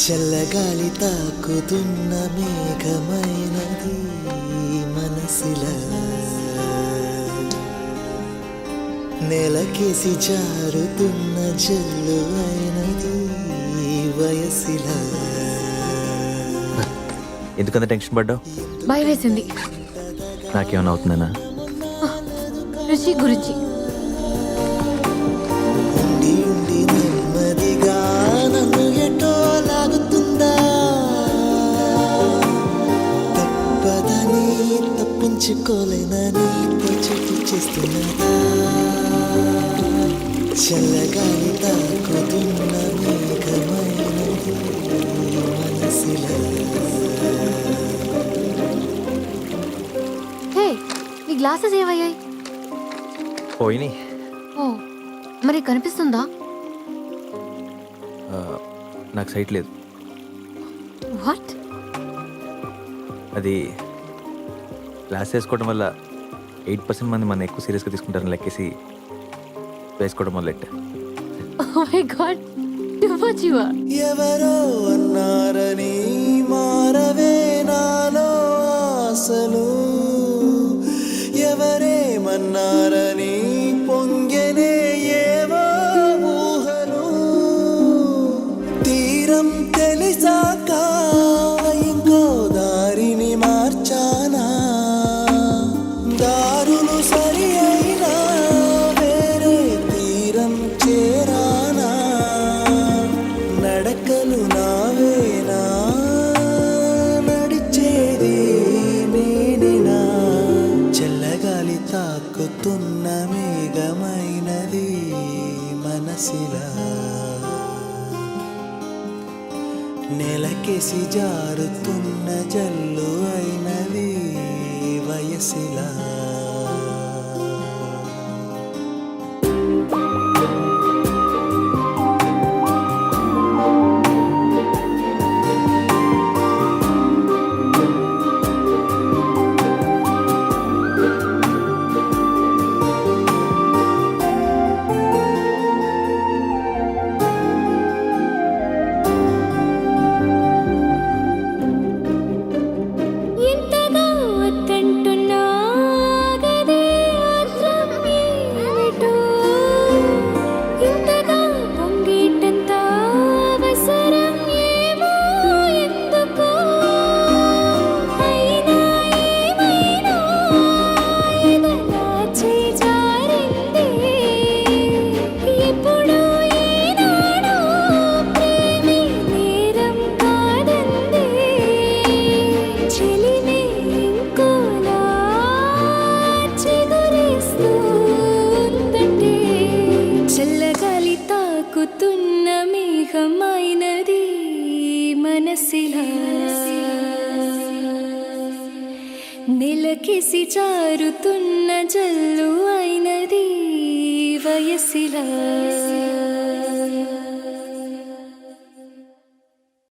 చల్లగాలి తాకుతున్న మేఘమైనది మనసిలా నెలకేసి జారుతున్న జల్లు అయినది వయసిలా. ఎందుకంత టెన్షన్ పడ్డావు? భయం వేసింది. నాకేమైనా అవుతుందనా? రుచి గురించి ఉండి ఉండి నెమ్మదిగా నన్ను ఎటో లాగుతుందా, తప్పదని తప్పించుకోలేనని చెట్టు చేస్తున్నదా. చల్లగాలి తాకుతున్న మేఘమైనది మనసిలా. హే, ఈ గ్లాసెస్ ఏవయ్యాయి? పోయినాయి. ఓ, మరి కనిపిస్తుందా? నాకు సైట్ లేదు. వాట్? అది గ్లాస్ వేసుకోవడం వల్ల 8% మంది మన ఎక్కువ సీరియస్గా తీసుకుంటారని లెక్కేసి వేసుకోవడం మొదలెట్టా. Oh my god, too much you are. ఎవరో అన్నారని మారవే నాలో ఆశలు, ఎవరేమన్నారని పొంగెనే ఏవో ఊహలు. తీరం తెలిసాక ఇంకో దారిని మార్చానా, దారులు సరి అయినా వేరే తీరం చేరానా. నడకలు నావేనా, నడిచేది నేనేనా. చల్లగాలి తాకుతున్న మేఘమైనది మనసిలా నెలకేసి జారుతున్న జల్లు అయినది వయసిలా. తాకుతున్న మేఘమైనది మనసిలా నెలకేసి జారుతున్న జల్లు అయినది వయసిలా.